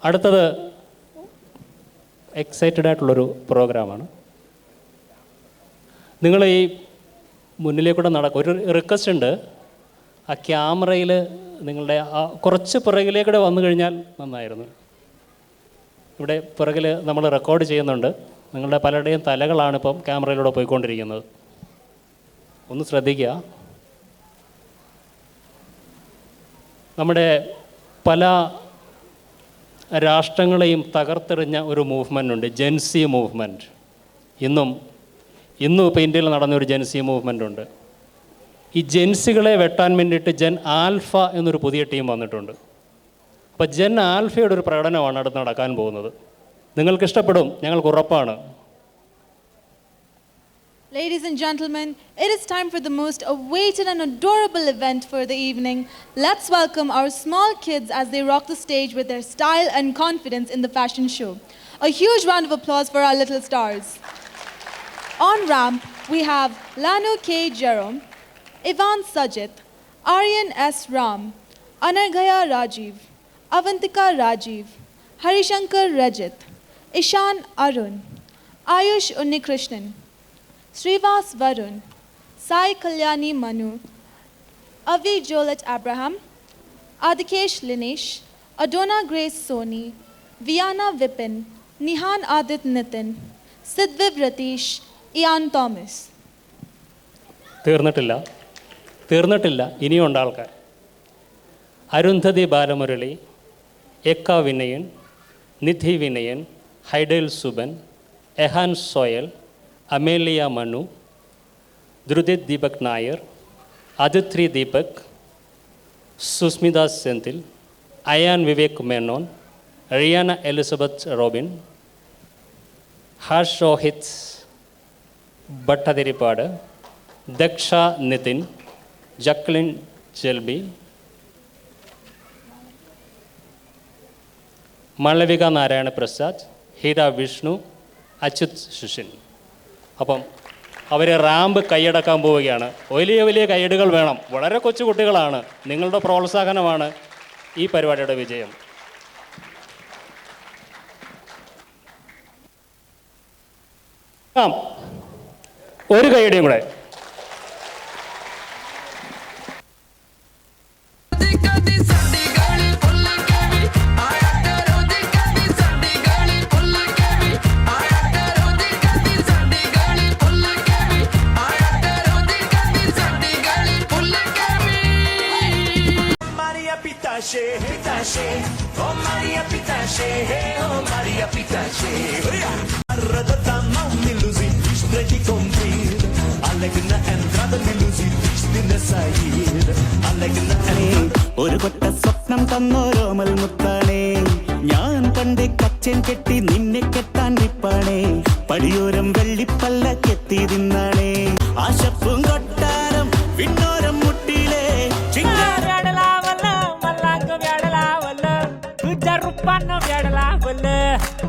അടുത്തത് എക്സൈറ്റഡ് ആയിട്ടുള്ളൊരു പ്രോഗ്രാമാണ്. നിങ്ങൾ ഈ മുന്നിലേക്കൂടെ ഒരു റിക്വസ്റ്റ് ഉണ്ട്. ആ ക്യാമറയിൽ നിങ്ങളുടെ ആ കുറച്ച് പുറകിലേക്കൂടെ വന്നു കഴിഞ്ഞാൽ നന്നായിരുന്നു. ഇവിടെ പുറകിൽ നമ്മൾ റെക്കോർഡ് ചെയ്യുന്നുണ്ട്. നിങ്ങളുടെ പലരുടെയും തലകളാണ് ഇപ്പം ക്യാമറയിലൂടെ പോയിക്കൊണ്ടിരിക്കുന്നത്. ഒന്ന് ശ്രദ്ധിക്കുക. നമ്മുടെ പല രാഷ്ട്രങ്ങളെയും തകർത്തെറിഞ്ഞ ഒരു മൂവ്മെൻ്റ് ഉണ്ട്, ജെൻസി മൂവ്മെൻറ്റ്. ഇന്നും ഇപ്പോൾ ഇന്ത്യയിൽ നടന്നൊരു ജെൻസി മൂവ്മെൻ്റ് ഉണ്ട്. ഈ ജെൻസികളെ വെട്ടാൻ വേണ്ടിയിട്ട് ജെൻ ആൽഫ എന്നൊരു പുതിയ ടീം വന്നിട്ടുണ്ട്. അപ്പോൾ ജെൻ ആൽഫയുടെ ഒരു പ്രകടനമാണ് അടുത്ത് നടക്കാൻ പോകുന്നത്. നിങ്ങൾക്ക് ഇഷ്ടപ്പെടും, ഞങ്ങൾക്ക് ഉറപ്പാണ്. Ladies and gentlemen, it is time for the most awaited and adorable event for the evening. Let's welcome our small kids as they rock the stage with their style and confidence in the fashion show. A huge round of applause for our little stars. On ramp, we have Lanu K. Jerome, Ivan Sajit, Aryan S. Ram, Anarghaya Rajiv, Avantika Rajiv, Harishankar Rajit, Ishan Arun, Ayush Unnikrishnan, Srivas Varun, Sai Kalyani Manu, Avi Jolet Abraham, Adikesh Linesh, Adona Grace Soni, Viana Vipin, Nihan Adit Nitin, Sidviv Ratish, Ian Thomas. തീർന്നിട്ടില്ല ഇനിയുണ്ട് ആൾക്കാർ. Arundhati Balamurali, Ekka Vinayan, Nidhi Vinayan, Hydel Suban, Ehan Soyal, Amelia Manu, Dhruthith Deepak Nair, Athithri Deepak, Susmitha Senthil, Ayaan Vivek Menon, Riyana Elizabeth Robin, Harsh Rohit Bhattathiripad, Daksha Nithin, Jacqueline Jelby, Malavika Narayana Prasad, Heera Vishnu, Achyuth Sushin. അപ്പം അവർ ramp കൈയടക്കാൻ പോവുകയാണ്. വലിയ കൈയടികൾ വേണം. വളരെ കൊച്ചു കുട്ടികളാണ്. നിങ്ങളുടെ പ്രോത്സാഹനമാണ് ഈ പരിപാടിയുടെ വിജയം. ഒരു കൈയടിയും കൂടെ. Oh Maria Pitache, oh Maria Pitache. Radata não me luzi, estregi convir. Alegna entrada me luzi, destino sair. Alegna ഒരു കൊട്ട സ്വപ്നം തന്നോരോമൽ മുത്താണേ, ഞാൻ പണ്ട് കച്ചൻ കെട്ടി നിന്നെ കെട്ടാൻ നിപ്പാണേ, പടിയോരം വെള്ളിപ്പല്ലക്കെത്തി തിന്നാണേ, ആശപ്പും കൊട്ടാരം വിണ്ണോരം മുട്ടിയിലേ Rupan biadala bolle,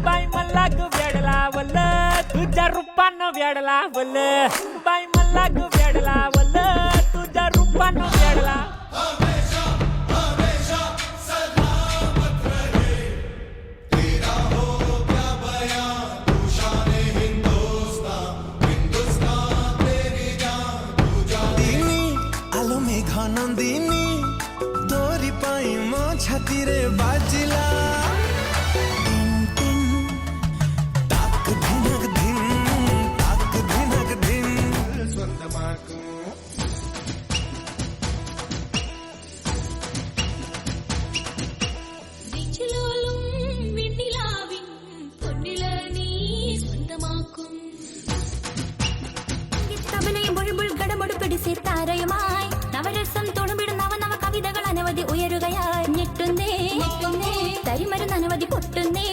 bay malagu biadala bolle, tuja rupan biadala bolle, bay malagu biadala bolle, tuja rupan biadala. Hamesha salamat rahe, tera ho kya bayan, tu shane Hindustan, Hindustan teri jaan, tu jaan. Dini alo megha nandini, tori pai mo chhatire bajila. താരയുമായി നവരസം തുളുമ്പിടുന്ന നവ കവിതകൾ അനവധി ഉയരുകയായി ഞെട്ടുന്നേ തരിമരുന്ന് അനവധി പൊട്ടുന്നേ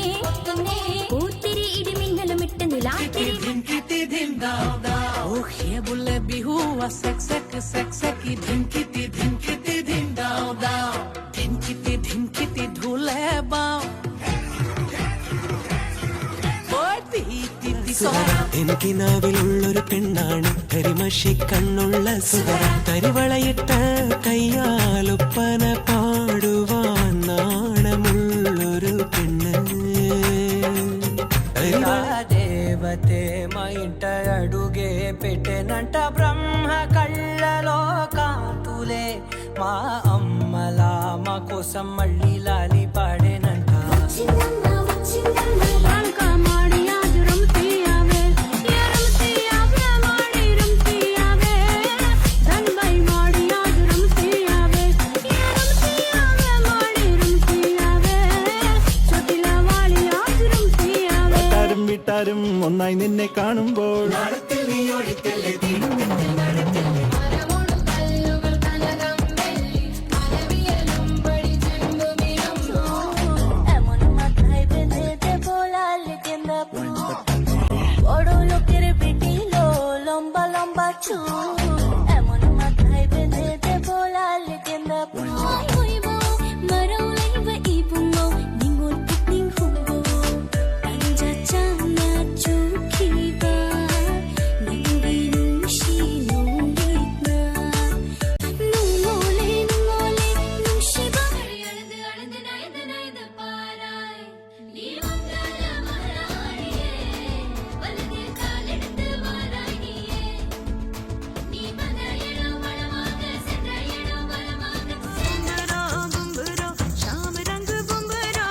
കൂത്തിരി ഇടിമിന്നലും ഇട്ട് നിലാത്തിരി എനിക്കിനാവിലുള്ളൊരു പെണ്ണാണ് കരിമഷി കണ്ണുള്ള സുഖ തരിവളയിട്ട കയ്യാലൊപ്പന പാടുവാൻ നാണമുള്ളൊരു പെണ്ണ് పెట్టెనంట బ్రహ్మ కళ్ళలో కాంతులే మా అమ్మలా మా కోసం మళ్ళీ లాలి పాడేనంట വിട്ടാരും ഒന്നായി നിന്നെ കാണുമ്പോൾ বড় লোকের বেটি লো লম্বা লম্বা চুল এমন মাথায় বেঁধে দেব লাল গেন্দা ফুল হইব মারাও লাইব ইবুঙ্গো নিঙ্গুর পিকনিং হুঙ্গো আঞ্জা চানা চুখিবা নিঙ্গি নুংশি নুঙ্গিতনা নুঙ্গোলে নুঙ্গোলে নুংশিবা അളന്ന് അളന്ന് നയത നയത പാരായ് നീ വന്നാല മഹാറാണിയേ വലത് കാലെടുത്ത് വാരാണിയേ നീ മകയണോ വളമാക സെത്രയണോ വലമാക സുന്ദരോ ബുംബുരോ शाम रंग बुंबरो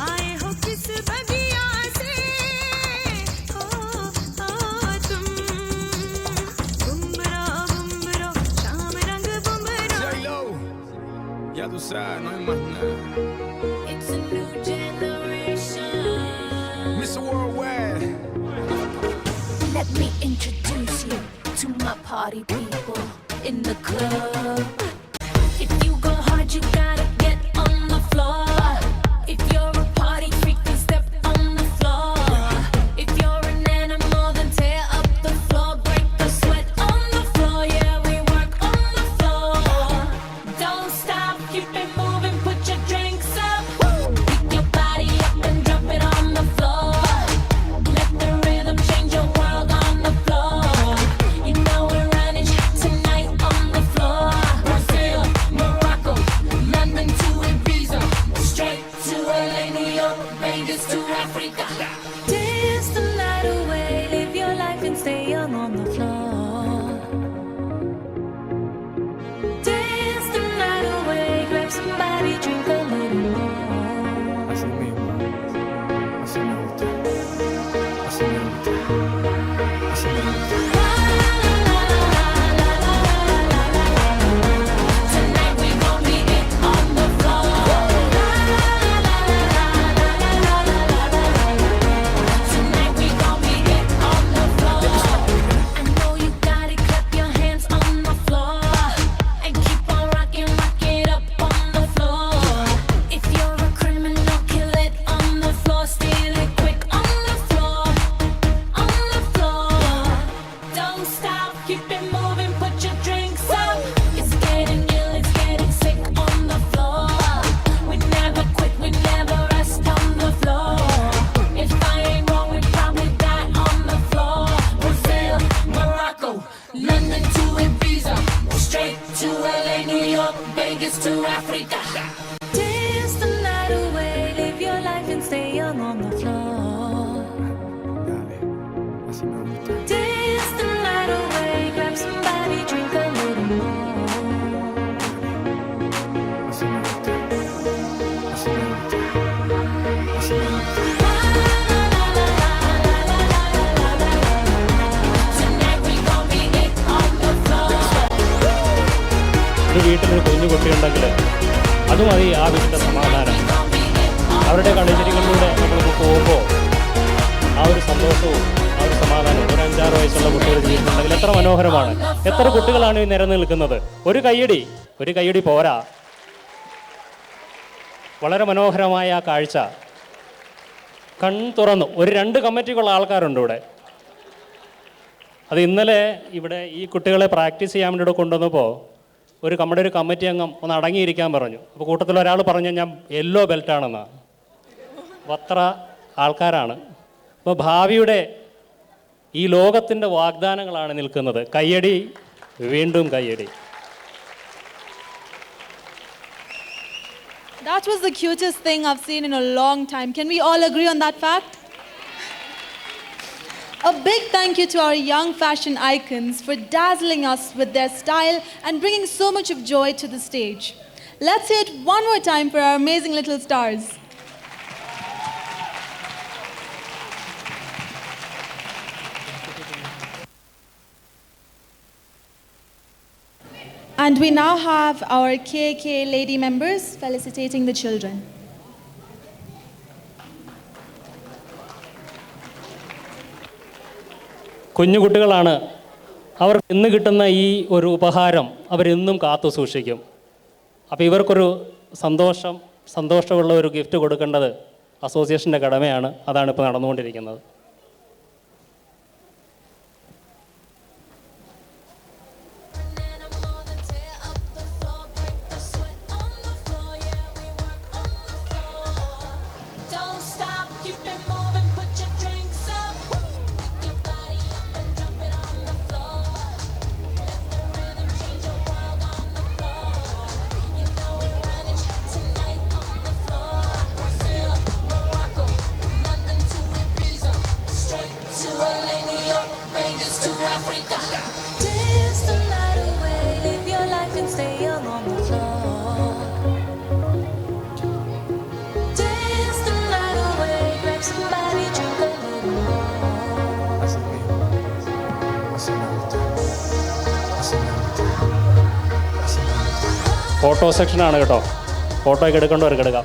आए हो किस बगिया से ओ तुम बुंबरो बुंबरो शाम रंग बुंबरो Ya tú sabes, no hay más nada. It's a new generation. Mr. Worldwide. Let me introduce you to my party people in the club. If you go hard, you gotta get on the floor. If you're a party freak, then step on the floor. If you're an animal, then tear up the floor. Break the sweat on the floor. Yeah, we work on the floor. Don't stop, keep it moving, put your drinks up. Pick your body up and drop it on the floor. Let the rhythm change your world on the floor. You know we're running tonight on the floor. Brazil, Morocco, London to Ibiza, straight to LA, New York, Vegas to Africa. Dance the night away, live your life and stay young on the floor. Dance the night away, grab somebody, drink a little more. Así mismo. Así me gusta. Así me gusta. Así me gusta. Tonight we gon' be it on the floor. Tonight we gon' be it on the floor. I know you got it, clap your hands on the floor and keep on rocking, rock it up on the floor. If you're a criminal, kill it on the floor, steal it quick on the floor, on the floor. Don't stop, keep it moving, put your drinks up. It's getting ill, it's getting sick on the floor. We never quit, we never rest on the floor. If I ain't wrong, we probably die on the floor. Brazil, Morocco, London to Ibiza, straight to LA, New York, Vegas to Africa. Dance the night away, live your life and stay young on the floor. Dale. Así me gusta. Dance the night away, grab somebody, drink a little more. Así me gusta. Así me gusta. Así me gusta. Tonight we gon' be it on the floor. ഒരു വീട്ടിലൊരു കുഞ്ഞു കുട്ടിയുണ്ടെങ്കിൽ അത് മതി ആ വീട്ടിൻ്റെ സമാധാനം. അവരുടെ കളിചിരികളിലൂടെ നമ്മൾ പോകുമ്പോൾ ആ ഒരു സന്തോഷവും ആ ഒരു സമാധാനവും ഒരു 5-6 വയസ്സുള്ള കുട്ടികൾ ജീവിക്കുന്നുണ്ടെങ്കിൽ എത്ര മനോഹരമാണ്. എത്ര കുട്ടികളാണ് ഈ നിരനിൽക്കുന്നത്. ഒരു കയ്യടി പോരാ. വളരെ മനോഹരമായ ആ കാഴ്ച. തുറന്നു ഒരു 2 കമ്മിറ്റികളുള്ള ആൾക്കാരുണ്ട് ഇവിടെ. അത് ഇന്നലെ ഇവിടെ ഈ കുട്ടികളെ പ്രാക്ടീസ് ചെയ്യാൻ വേണ്ടി ഇവിടെ കൊണ്ടുവന്നപ്പോൾ നമ്മുടെ ഒരു കമ്മിറ്റി അംഗം ഒന്ന് അടങ്ങിയിരിക്കാൻ പറഞ്ഞു. അപ്പോൾ കൂട്ടത്തിൽ ഒരാൾ പറഞ്ഞു ഞാൻ യെല്ലോ ബെൽറ്റാണെന്നാണ്. അത്ര ആൾക്കാരാണ്. അപ്പോൾ ഭാവിയുടെ ഈ ലോകത്തിൻ്റെ വാഗ്ദാനങ്ങളാണ് നിൽക്കുന്നത്. കയ്യടി, വീണ്ടും കയ്യടി. That was the cutest thing I've seen in a long time. Can we all agree on that fact? A big thank you to our young fashion icons for dazzling us with their style and bringing so much of joy to the stage. Let's hear it one more time for our amazing little stars. And we now have our KK lady members felicitating the children. കുഞ്ഞുകുട്ടികളാണ്. അവർ ഇന്ന് കിട്ടുന്ന ഈ ഒരു ഉപഹാരം അവരെന്നും കാത്തു സൂക്ഷിക്കും. അപ്പോൾ ഇവർക്കൊരു സന്തോഷമുള്ള ഒരു ഗിഫ്റ്റ് കൊടുക്കേണ്ടത് അസോസിയേഷൻ്റെ കടമയാണ്. അതാണ് ഇപ്പോൾ നടന്നുകൊണ്ടിരിക്കുന്നത്. Don't stop, keep it moving, put your drinks up. Pick your body up and drop it on the floor. Let the rhythm change your world on the floor. You know we're running tonight on the floor. Brazil, Morocco, London to Ibiza, straight to LA, New York, Vegas to Africa. Dance the night away, live your life and stay young on the floor. Dance the night away, grab somebody, drink a little more. Photo സെക്ഷനാണ് കേട്ടോ. Photo ഒക്കെ എടുക്കേണ്ടവർക്ക് എടുക്കാം.